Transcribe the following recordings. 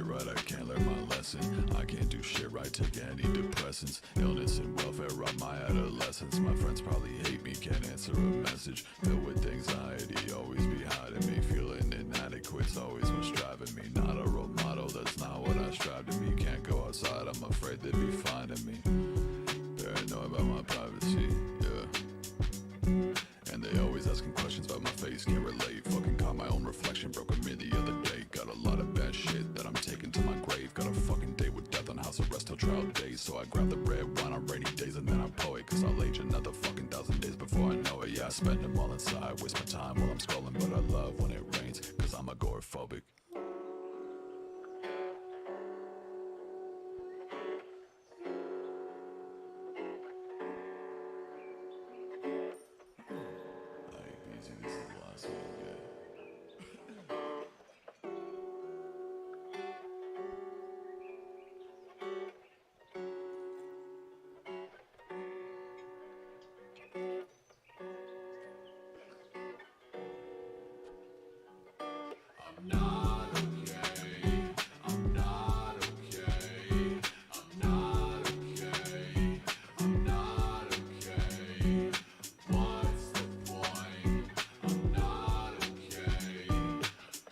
right, I can't learn my lesson. I can't do shit right, take antidepressants. Illness and welfare robbed my adolescence. My friends probably hate me, can't answer a message. Filled with anxiety, always be hiding me. Feeling inadequate's always what's driving me. Not a role model, that's not what I strive to be. Can't go outside, I'm afraid they'd be finding me. Paranoid about my privacy, yeah. And they always asking questions about my face, can't relate. Fucking caught my own reflection, broke a mirror the other day. Got a lot of bad shit that I'm taking to my grave. Got a fucking date with death on house arrest till trial days. So I grab the red wine on rainy days and then I pour it. Cause I'll age another fucking 1,000 days before I know it. Yeah, I spend them all inside, waste my time while I'm scrolling. But I love when it rains, cause I'm agoraphobic. This is the last one, yeah. I'm not okay. I'm not okay. I'm not okay. I'm not okay. What's the point? I'm not okay.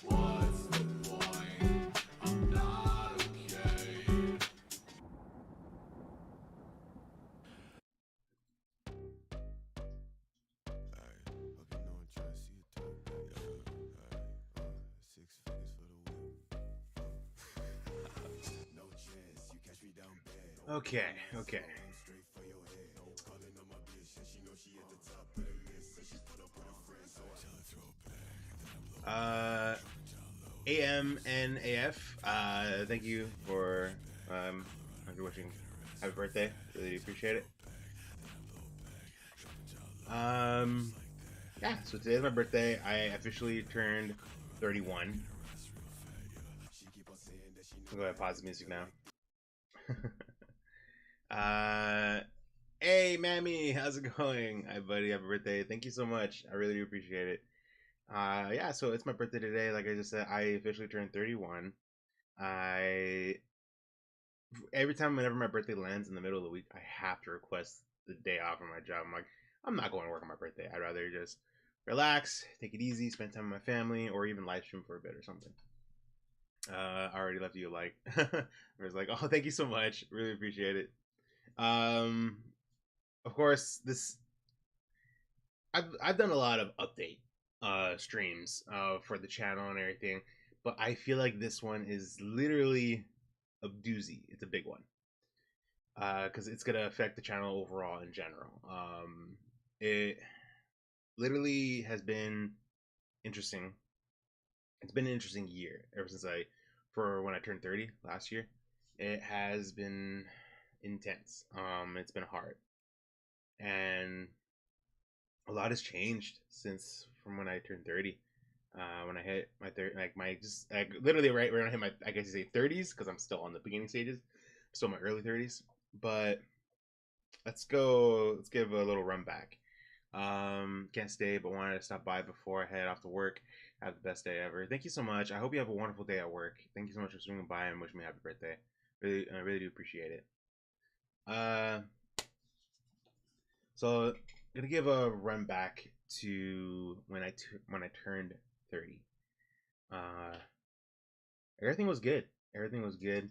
What's the point? I'm not okay. Alright, hope you know and try to see it through. Alright, 6 figures for the whip. No chance, you catch me down bad. Okay. Straight for your head. Calling on my bitch, and she know she at the top of the list. So she put up with her friends, so I tell her throw it back. AMNAF, thank you for wishing happy birthday. Really appreciate it. Yeah, so today's my birthday. I officially turned 31. I'll go ahead and pause the music now. Hey Mammy, how's it going? Hi buddy, happy birthday. Thank you so much. I really do appreciate it. Yeah, so it's my birthday today. Like I just said, I officially turned 31. Every time whenever my birthday lands in the middle of the week, I have to request the day off from my job. I'm like, I'm not going to work on my birthday. I'd rather just relax, take it easy, spend time with my family, or even live stream for a bit or something. I already left you a like. I was like, oh, thank you so much. Really appreciate it. Of course, I've done a lot of update streams for the channel and everything, but I feel like this one is literally a doozy. It's a big one because it's gonna affect the channel overall in general. It literally has been interesting. It's been an interesting year ever since for when I turned 30 last year. It has been intense. It's been hard, and a lot has changed since from when I turned 30. When I hit my literally right when I hit my, I guess you say 30s, because I'm still on the beginning stages, still my early 30s. But let's give a little run back. Can't stay, but wanted to stop by before I head off to work. Have the best day ever. Thank you so much. I hope you have a wonderful day at work. Thank you so much for swinging by and wishing me happy birthday. I really do appreciate it. So I'm gonna give a run back to when I turned 30. Everything was good. Everything was good.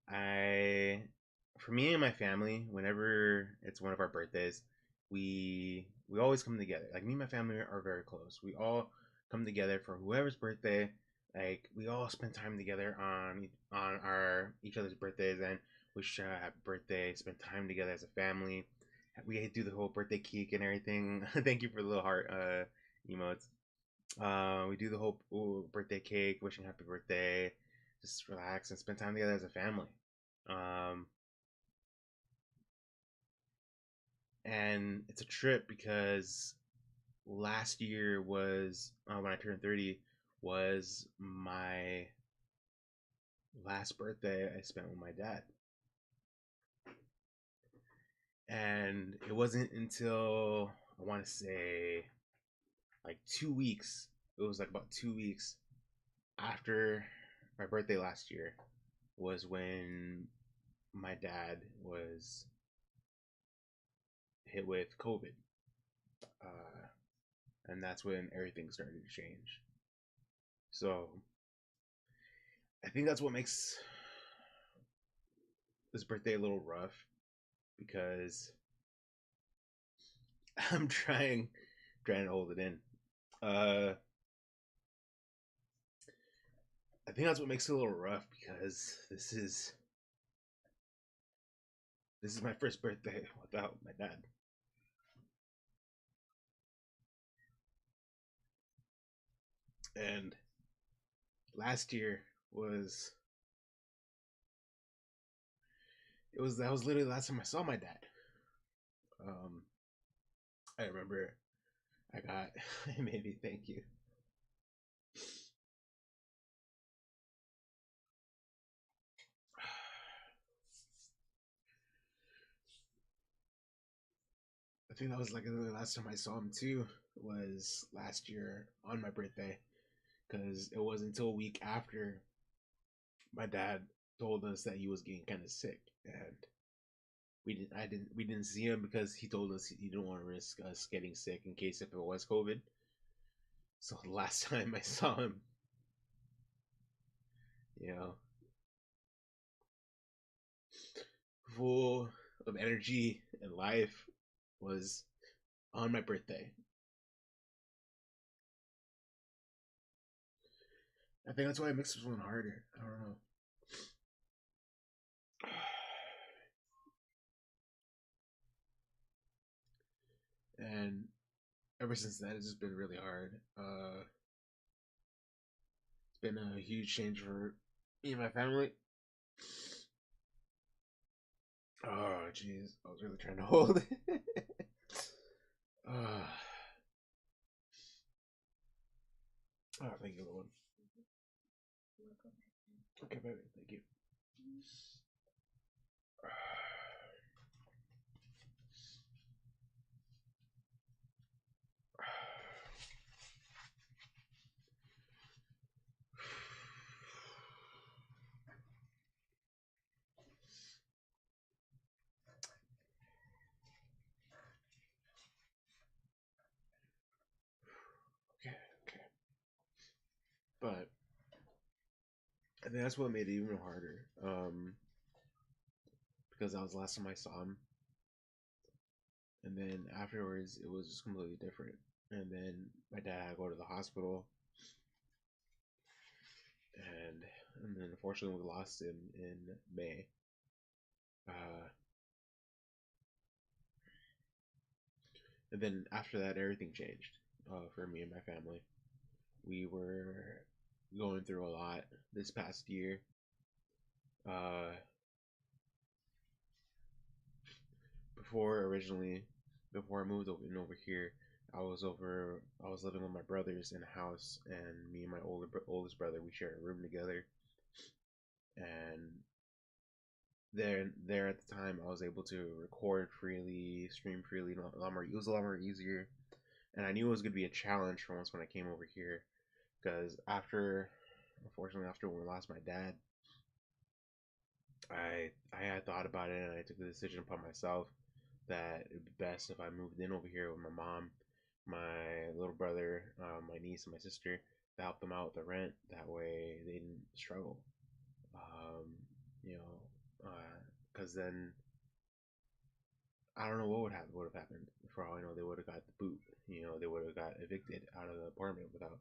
For me and my family, whenever it's one of our birthdays, we always come together. Like, me and my family are very close. We all come together for whoever's birthday. Like, we all spend time together on our each other's birthdays and wish happy birthday. Spend time together as a family. We do the whole birthday cake and everything. Thank you for the little heart emotes. We do the whole birthday cake, wishing happy birthday, just relax and spend time together as a family. And it's a trip because last year was when I turned 30 was my last birthday I spent with my dad. And it wasn't until, I want to say, like 2 weeks. It was like about 2 weeks after my birthday last year was when my dad was hit with COVID. And that's when everything started to change. So I think that's what makes this birthday a little rough, because I'm trying to hold it in. I think that's what makes it a little rough, because this is my first birthday without my dad. And last year was that was literally the last time I saw my dad. I remember I got maybe thank you. I think that was like the last time I saw him too, was last year on my birthday, because it wasn't until a week after my dad told us that he was getting kind of sick, and we didn't see him because he told us he didn't want to risk us getting sick in case if it was COVID. So the last time I saw him, you know, full of energy and life, was on my birthday. I think that's why it makes this one harder. I don't know. And ever since then, it's just been really hard. It's been a huge change for me and my family. Oh, jeez. I was really trying to hold it. Oh, thank you, Lord. Okay, baby. Thank you. Okay, okay. But I think that's what made it even harder. Because that was the last time I saw him. And then afterwards, it was just completely different. And then my dad had to go to the hospital. And then unfortunately, we lost him in May. And then after that, everything changed for me and my family. We were going through a lot this past year. Before I moved over here, I was living with my brothers in a house, and me and my oldest brother, we shared a room together. And there at the time, I was able to record freely, stream freely, it was a lot more easier. And I knew it was going to be a challenge for once when I came over here, because unfortunately, after we lost my dad, I had thought about it, and I took the decision upon myself that it'd be best if I moved in over here with my mom, my little brother, my niece, and my sister, to help them out with the rent. That way, they didn't struggle. You know, because then I don't know what would have happened. For all I know, they would have got the boot. You know, they would have got evicted out of the apartment without,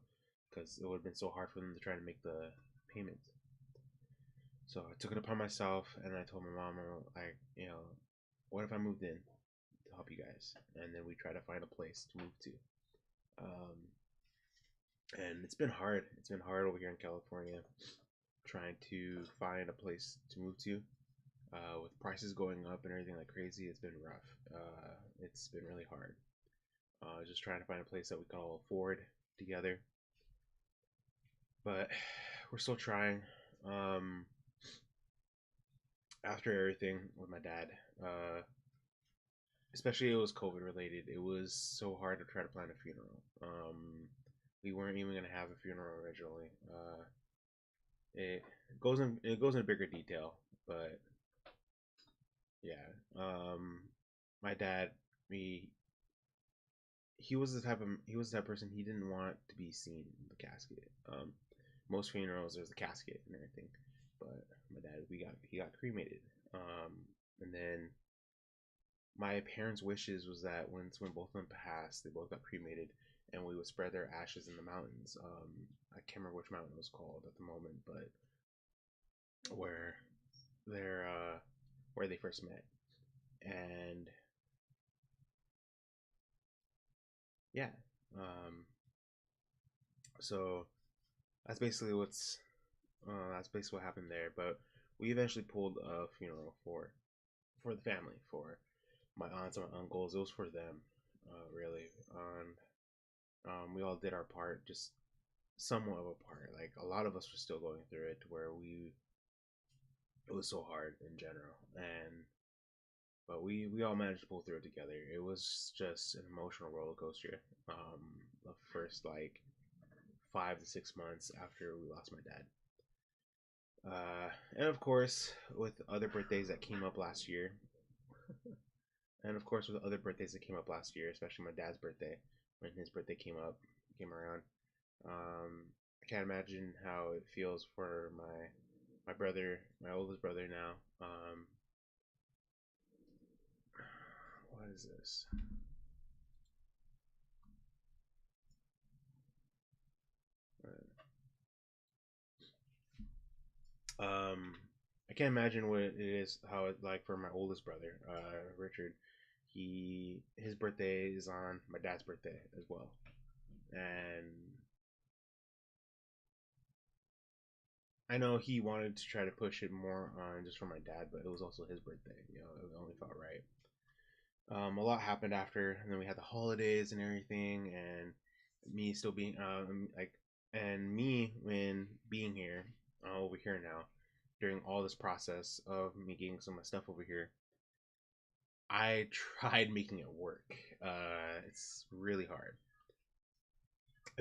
because it would have been so hard for them to try to make the payments. So I took it upon myself, and I told my mom, like, what if I moved in to help you guys, and then we try to find a place to move to. And it's been hard. It's been hard over here in California, trying to find a place to move to. With prices going up and everything like crazy, it's been rough. It's been really hard. Just trying to find a place that we can all afford together. But we're still trying. After everything with my dad, especially it was COVID related, it was so hard to try to plan a funeral. We weren't even gonna have a funeral originally. it it goes in bigger detail, but yeah. My dad, he he was the type of person, he didn't want to be seen in the casket. Most funerals there's the casket and everything, but my dad, he got cremated. And then my parents' wishes was that when both of them passed, they both got cremated, and we would spread their ashes in the mountains. I can't remember which mountain it was called at the moment, but where they're where they first met, and yeah, um, so that's basically what happened there. But we eventually pulled a funeral for the family, for my aunts and my uncles. It was for them, really. We all did our part, just somewhat of a part. Like a lot of us were still going through it, to where it was so hard in general, and but we all managed to pull through it together. It was just an emotional roller coaster. The first like 5 to 6 months after we lost my dad. And of course, with other birthdays that came up last year, especially my dad's birthday, when his birthday came around, I can't imagine how it feels for my brother, my oldest brother now. What is this? I can't imagine what it is, how it like for my oldest brother, Richard. His birthday is on my dad's birthday as well, and I know he wanted to try to push it more on just for my dad, but it was also his birthday. You know, it only felt right. A lot happened after, and then we had the holidays and everything, and me still being like, and me when being here over here now, during all this process of me getting some of my stuff over here, I tried making it work. It's really hard.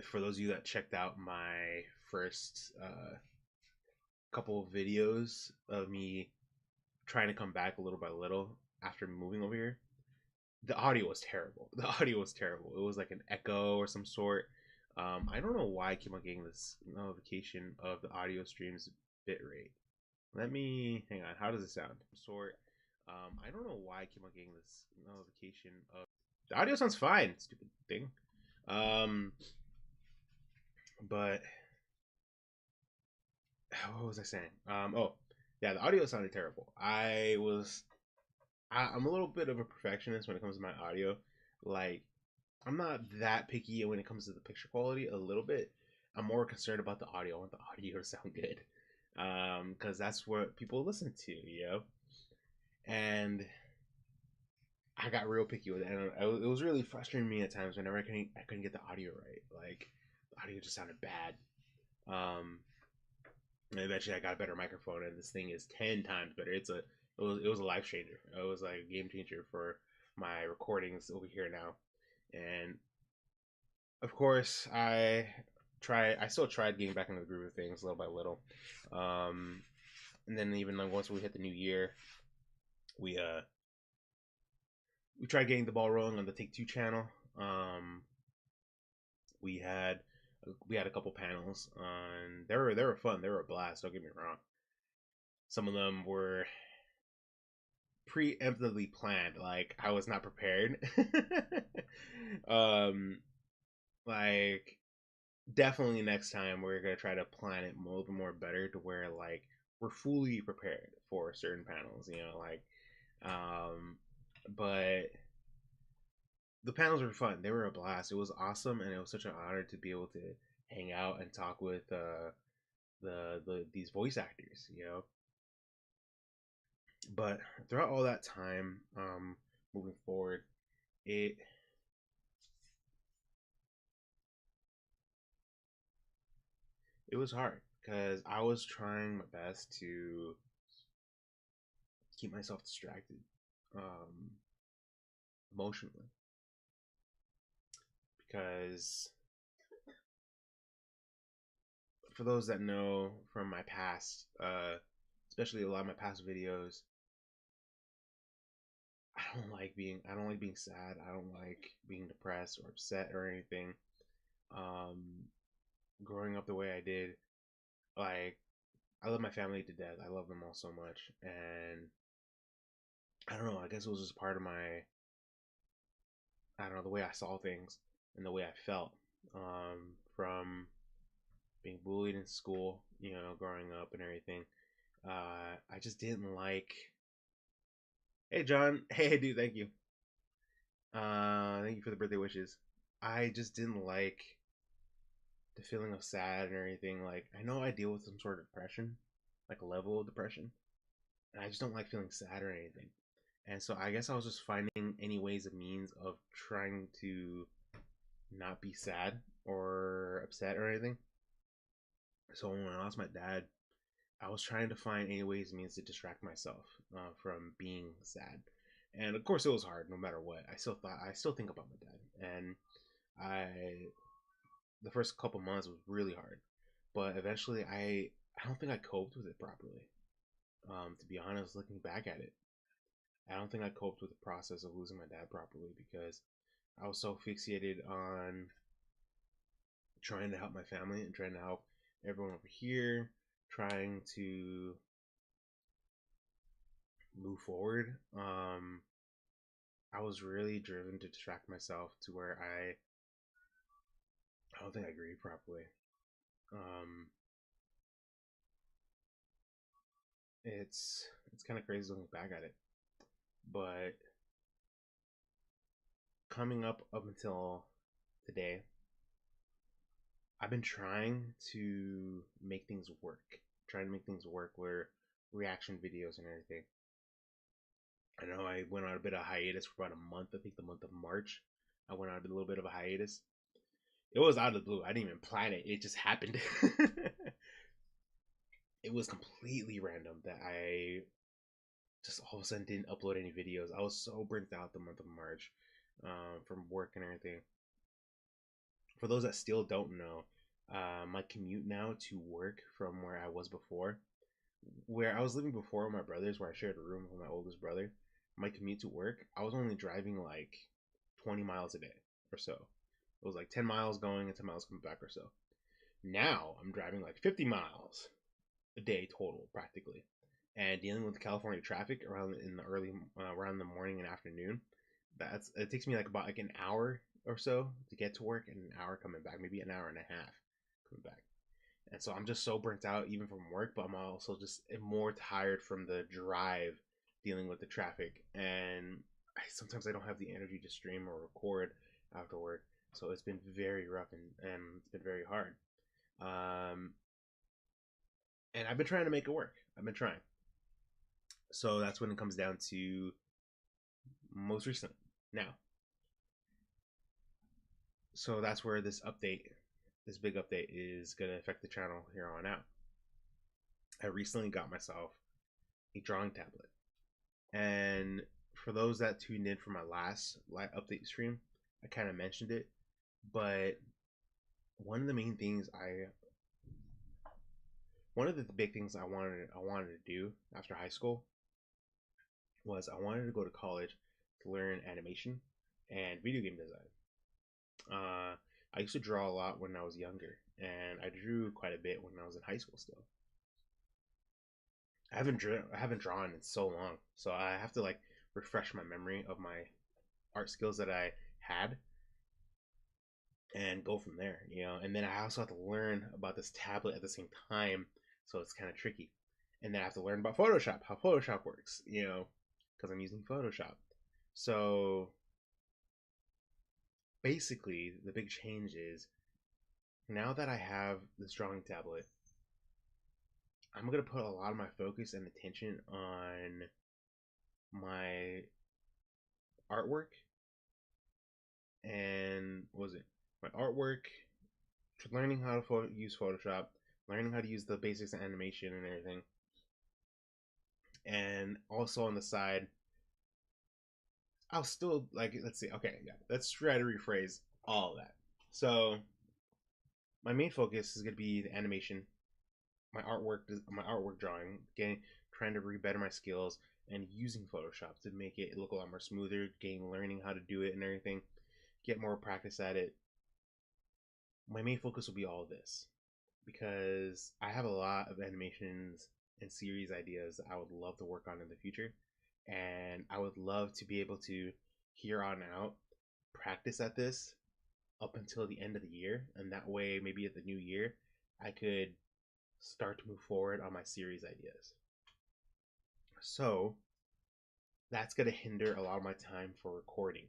For those of you that checked out my first couple of videos of me trying to come back little by little after moving over here, the audio was terrible. The audio was terrible. It was like an echo or some sort. I don't know why I keep on getting this notification of the audio stream's bitrate. Let me hang on. How does it sound? Sort. I don't know why I keep on getting this notification of the audio sounds fine. Stupid thing. But what was I saying? Oh, yeah, the audio sounded terrible. I'm a little bit of a perfectionist when it comes to my audio. Like, I'm not that picky when it comes to the picture quality. A little bit, I'm more concerned about the audio. I want the audio to sound good, because that's what people listen to, you know. And I got real picky with it, and it was really frustrating me at times whenever I couldn't get the audio right. Like, the audio just sounded bad. And eventually I got a better microphone, and this thing is 10 times better. It was a life changer. It was like a game changer for my recordings over here now. And of course, I still tried getting back into the groove of things little by little. And then even like once we hit the new year, we we tried getting the ball rolling on the Take Two channel. We had a couple panels, and they were fun. They were a blast. Don't get me wrong. Some of them were preemptively planned. Like, I was not prepared. um, like, definitely next time we're gonna try to plan it a little bit more better, to where like we're fully prepared for certain panels. You know, like, but the panels were fun. They were a blast. It was awesome, and it was such an honor to be able to hang out and talk with these voice actors. You know, but throughout all that time, moving forward, it it was hard because I was trying my best to keep myself distracted, um, emotionally, because for those that know from my past, especially a lot of my past videos, I don't like being sad. I don't like being depressed or upset or anything. Um, Growing up the way I did, like I love my family to death. I love them all so much, and I don't know. I guess it was just part of my, I don't know, the way I saw things and the way I felt, from being bullied in school, growing up and everything. I just didn't like. Hey, John. Hey, dude. Thank you. Thank you for the birthday wishes. I just didn't like the feeling of sad and everything. Like, I know I deal with some sort of depression, like a level of depression, and I just don't like feeling sad or anything. And so I guess I was just finding any ways of means of trying to not be sad or upset or anything. So when I lost my dad, I was trying to find any ways and means to distract myself from being sad. And of course, it was hard no matter what. I still think about my dad, and I the first couple months was really hard, but eventually I don't think I coped with it properly. To be honest, looking back at it, I don't think I coped with the process of losing my dad properly because I was so fixated on trying to help my family and trying to help everyone over here, trying to move forward. I was really driven to distract myself to where I don't think I grieved properly. Um, it's kind of crazy looking back at it, but coming up until today, I've been trying to make things work. Trying to make things work where reaction videos and everything. I know I went on a bit of hiatus for about a month. I think the month of March, I went on a little bit of a hiatus. It was out of the blue. I didn't even plan it. It just happened. It was completely random that I just all of a sudden didn't upload any videos. I was so burnt out the month of March, from work and everything. For those that still don't know, my commute now to work from where I was before, where I was living before with my brothers, where I shared a room with my oldest brother, my commute to work, I was only driving like 20 miles a day or so. It was like 10 miles going and 10 miles coming back or so. Now I'm driving like 50 miles a day total, practically. And dealing with the California traffic around in the early, around the morning and afternoon, it takes me like about like an hour or so to get to work and an hour coming back, maybe an hour and a half coming back. And so I'm just so burnt out even from work, but I'm also just more tired from the drive dealing with the traffic. And sometimes I don't have the energy to stream or record after work. So it's been very rough and it's been very hard. Um, and I've been trying to make it work. I've been trying. So that's when it comes down to most recent. Now, so that's where this big update, is going to affect the channel here on out. I recently got myself a drawing tablet. And for those that tuned in for my last live update stream, I kind of mentioned it. But one of the main things one of the big things I wanted to do after high school was I wanted to go to college to learn animation and video game design. I used to draw a lot when I was younger, and I drew quite a bit when I was in high school still. I haven't drawn in so long, so I have to like refresh my memory of my art skills that I had and go from there. And then I also have to learn about this tablet at the same time, so it's kind of tricky. And then I have to learn about Photoshop, how Photoshop works, because I'm using Photoshop. So basically, the big change is now that I have this drawing tablet, I'm going to put a lot of my focus and attention on my artwork and what was it? My artwork, learning how to use Photoshop, learning how to use the basics of animation and everything. And also on the side, I'll still like, let's see. Okay, yeah, let's try to rephrase all of that. So my main focus is gonna be the animation, my artwork drawing, trying to better my skills, and using Photoshop to make it look a lot more smoother, learning how to do it and everything, get more practice at it. My main focus will be all of this because I have a lot of animations and series ideas that I would love to work on in the future, and I would love to be able to here on out practice at this up until the end of the year, and that way maybe at the new year I could start to move forward on my series ideas. So that's going to hinder a lot of my time for recording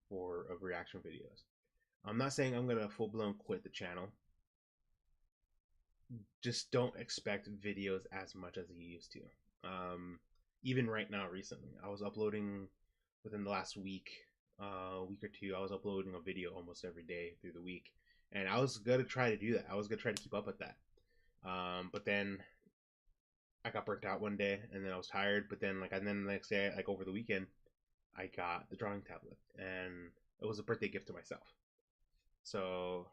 for of reaction videos. I'm not saying I'm going to full blown quit the channel. Just don't expect videos as much as you used to. Even right now, recently, I was uploading within the last week or two. I was uploading a video almost every day through the week, and I was gonna try to do that. I was gonna try to keep up with that. But then I got burnt out one day, and then I was tired. But then the next day, like over the weekend, I got the drawing tablet, and it was a birthday gift to myself. So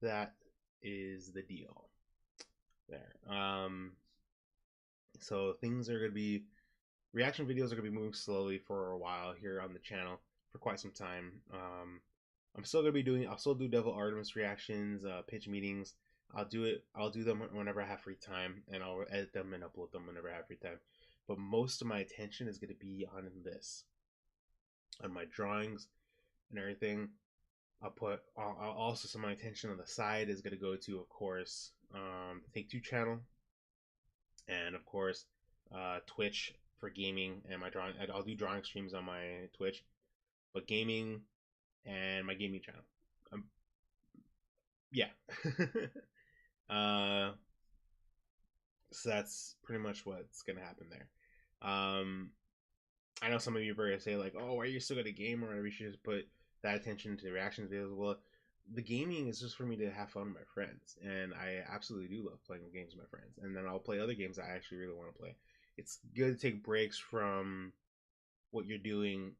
that is the deal there. So things are gonna be reaction videos are gonna be moving slowly for a while here on the channel for quite some time. I'll still do Devil Artemis reactions, pitch meetings. I'll do them whenever I have free time, and I'll edit them and upload them whenever I have free time. But most of my attention is gonna be on this, on my drawings and everything. I'll also, some of my attention on the side is gonna go to, of course, the Take Two channel, and of course, Twitch for gaming and my drawing. I'll do drawing streams on my Twitch, but gaming and my gaming channel. Yeah. So that's pretty much what's gonna happen there. I know some of you are going to say like, "Oh, are you still gonna game?" Or whatever. You should just put that attention to the reactions videos. Well, the gaming is just for me to have fun with my friends, and I absolutely do love playing games with my friends. And then I'll play other games I actually really want to play. It's good to take breaks from what you're doing,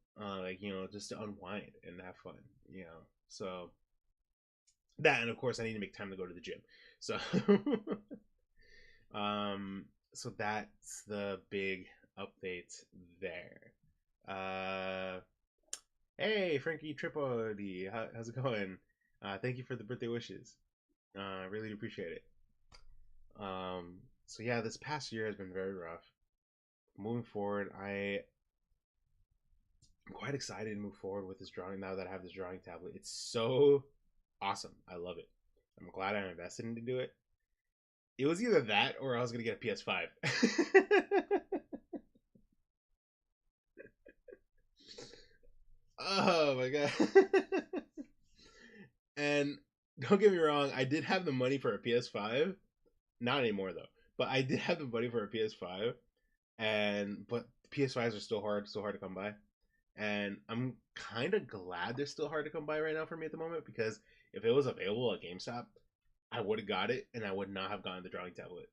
just to unwind and have fun, So that, and of course, I need to make time to go to the gym. So, so that's the big update there. Hey, Frankie Tripodi, how's it going? Thank you for the birthday wishes. I really appreciate it. So yeah, this past year has been very rough. Moving forward, I'm quite excited to move forward with this drawing now that I have this drawing tablet. It's so awesome. I love it. I'm glad I invested into do it. It was either that or I was gonna get a PS5. Oh my god. And don't get me wrong, I did have the money for a PS5. Not anymore though. But I did have the money for a PS5. But PS5s are still hard to come by. And I'm kind of glad they're still hard to come by right now for me at the moment, because if it was available at GameStop, I would have got it, and I would not have gotten the drawing tablet.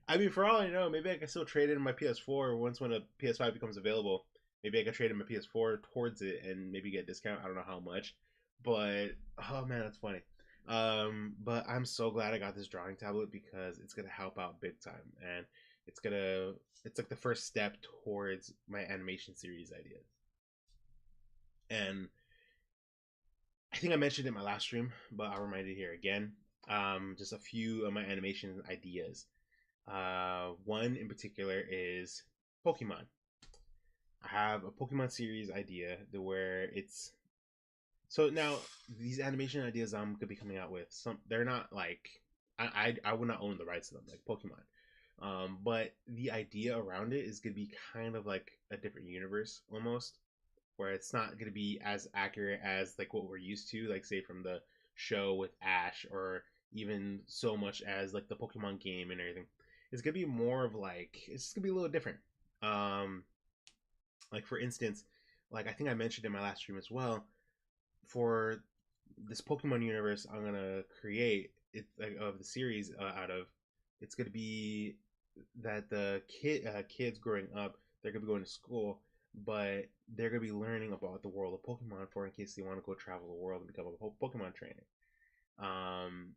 I mean, for all I know, maybe I can still trade in my PS4 once when a PS5 becomes available. Maybe I can trade in my PS4 towards it and maybe get a discount. I don't know how much, but oh man, that's funny. But I'm so glad I got this drawing tablet because it's gonna help out big time, and it's like the first step towards my animation series ideas. And I think I mentioned it in my last stream, but I'll remind you here again. Just a few of my animation ideas. One in particular is Pokemon. I have a Pokemon series idea where it's so now these animation ideas I'm gonna be coming out with, they're not like I would not own the rights to them like Pokemon. But the idea around it is gonna be kind of like a different universe almost, where it's not gonna be as accurate as like what we're used to, like say from the show with Ash, or even so much as like the Pokemon game and everything. It's gonna be more of like, it's just gonna be a little different. Like for instance, like I think I mentioned in my last stream as well, for this Pokemon universe I'm gonna create it, like, of the series out of, it's gonna be that the kids growing up, they're gonna be going to school, but they're gonna be learning about the world of Pokemon for in case they want to go travel the world and become a Pokemon trainer. Um,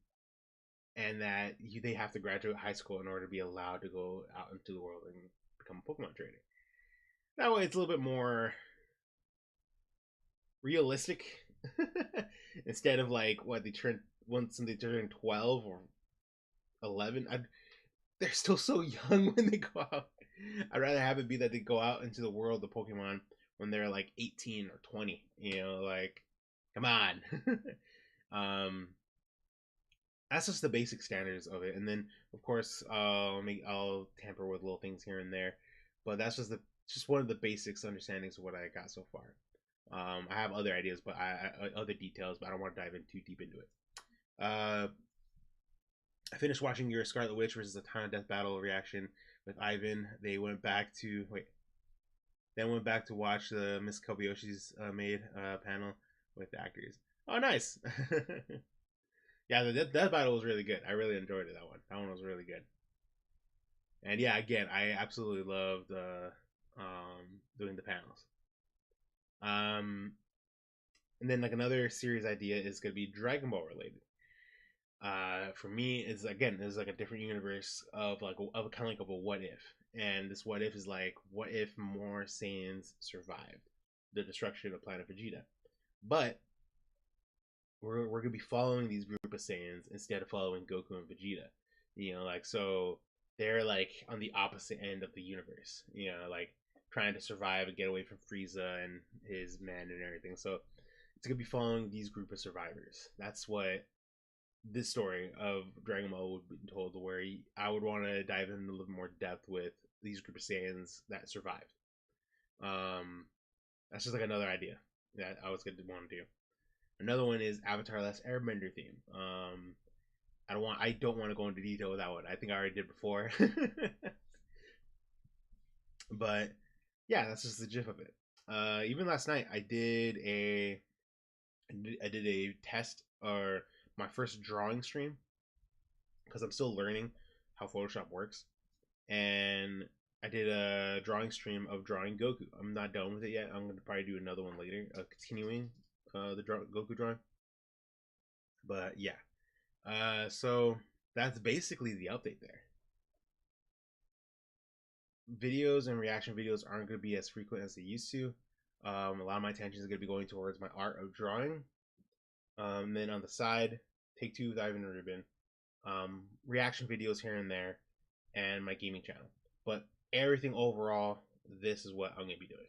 and that they have to graduate high school in order to be allowed to go out into the world and become a Pokemon trainer. That way, it's a little bit more realistic instead of like what they turn once they turn 12 or 11. They're still so young when they go out. I'd rather have it be that they go out into the world of Pokemon when they're like 18 or 20. You know, like, come on. um, that's just the basic standards of it, and then of course I'll tamper with little things here and there, but that's just one of the basics understandings of what I got so far. I have other ideas, but other details, but I don't want to dive in too deep into it. I finished watching your Scarlet Witch versus the Time of Death battle reaction with Ivan. They went back to watch the Miss Kobayoshi's made panel with the actors. Oh, nice. Yeah, that battle was really good. I really enjoyed it. That one was really good. And yeah, again, I absolutely loved doing the panels. And then like another series idea is gonna be Dragon Ball related. For me, it's like a different universe of kind of like a what if, and this what if is like, what if more Saiyans survived the destruction of planet Vegeta, but we're gonna be following these group of Saiyans instead of following Goku and Vegeta. You know, like, so they're like on the opposite end of the universe. You know, like trying to survive and get away from Frieza and his men and everything. So it's gonna be following these group of survivors. That's what this story of Dragon Ball would be told, where I would want to dive into a little more depth with these group of Saiyans that survived. That's just like another idea that I was going to want to do. Another one is Avatar: Last Airbender theme. I don't want to go into detail with that one. I think I already did before. But yeah, that's just the gist of it. Even last night, I did a test, or my first drawing stream, because I'm still learning how Photoshop works, and I did a drawing stream of drawing Goku. I'm not done with it yet. I'm gonna probably do another one later, continuing the Goku drawing. But yeah, so that's basically the update there. Videos and reaction videos aren't going to be as frequent as they used to. A lot of my attention is going to be going towards my art of drawing. Then on the side, Take Two with Ivan and Ruben, reaction videos here and there, and my gaming channel. But everything overall, this is what I'm going to be doing.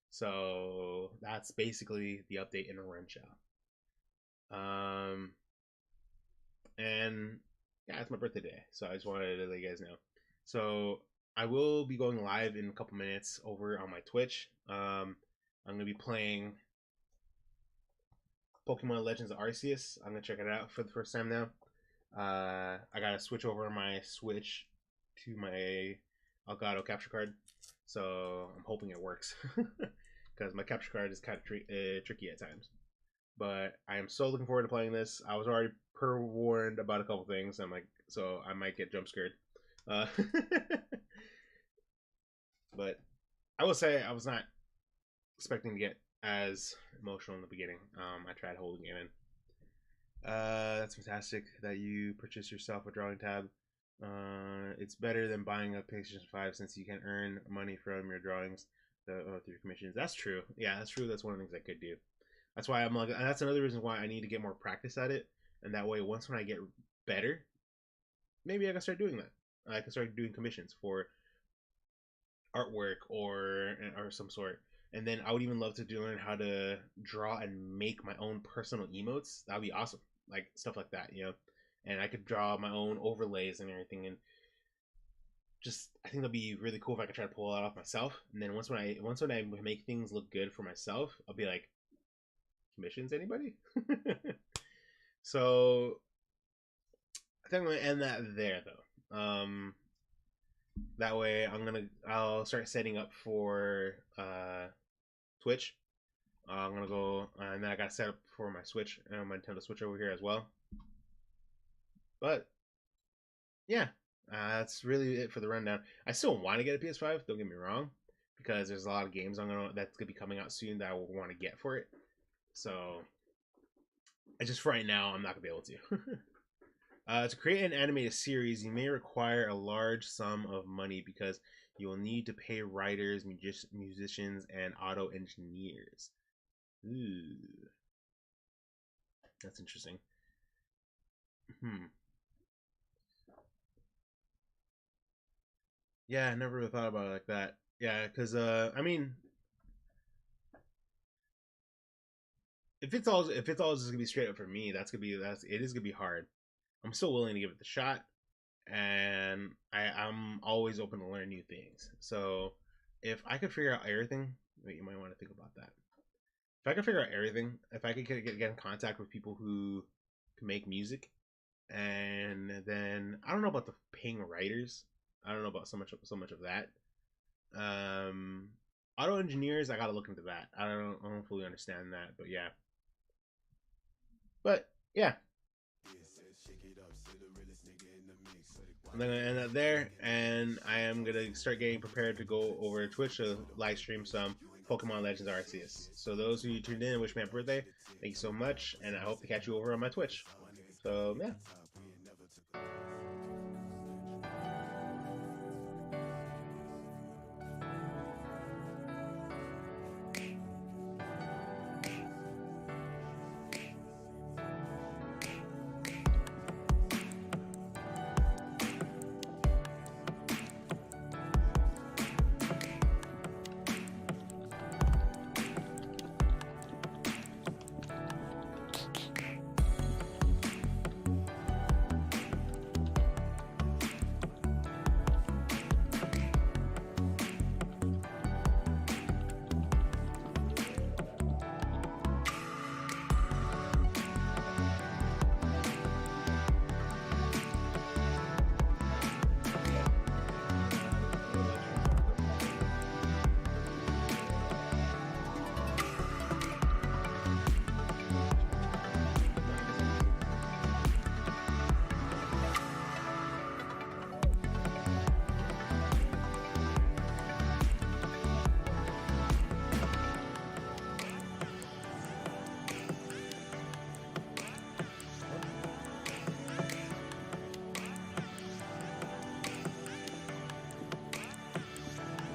So that's basically the update in a nutshell. And yeah, it's my birthday today, so I just wanted to let you guys know. So I will be going live in a couple minutes over on my Twitch. I'm going to be playing Pokemon Legends of Arceus. I'm going to check it out for the first time now. I got to switch over my Switch to my Elgato capture card. So I'm hoping it works, because my capture card is kind of tricky at times. But I am so looking forward to playing this. I was already warned about a couple things. I'm like, so I might get jump scared. But I will say I was not expecting to get as emotional in the beginning. I tried holding it in. That's fantastic that you purchased yourself a drawing tab. It's better than buying a PlayStation 5 since you can earn money from your drawings through your commissions. That's true. Yeah, that's true. That's one of the things I could do. That's why I'm like, and that's another reason why I need to get more practice at it. And that way, once when I get better, maybe I can start doing that. I can start doing commissions for artwork or some sort. And then I would even love to learn how to draw and make my own personal emotes. That'd be awesome. Like stuff like that, you know. And I could draw my own overlays and everything. And just, I think that'd be really cool if I could try to pull it off myself. And then once when I make things look good for myself, I'll be like, commissions, anybody? So I think I'm gonna end that there, though. That way I'll start setting up for Twitch. I'm gonna go, and then I got set up for my Switch and my Nintendo Switch over here as well. But yeah, that's really it for the rundown. I still want to get a PS5, don't get me wrong, because there's a lot of games that's gonna be coming out soon that I will want to get for it. So, just for right now, I'm not gonna be able to. To create an animated series, you may require a large sum of money because you will need to pay writers, musicians, and auto engineers. Ooh, that's interesting. Yeah, I never really thought about it like that. Yeah, because I mean, if it's all just gonna be straight up for me, it is gonna be hard. I'm still willing to give it the shot, and I'm always open to learn new things. So if I could figure out everything, wait, you might want to think about that. If I could figure out everything, if I could get in contact with people who can make music, and then I don't know about the paying writers. I don't know about so much of that. Um, Auto engineers, I gotta look into that. I don't fully understand that, but yeah. But yeah, I'm gonna end up there, and I am gonna start getting prepared to go over to Twitch to live stream some Pokemon Legends Arceus. So those of you tuned in and wish me happy birthday, thank you so much, and I hope to catch you over on my Twitch. So yeah.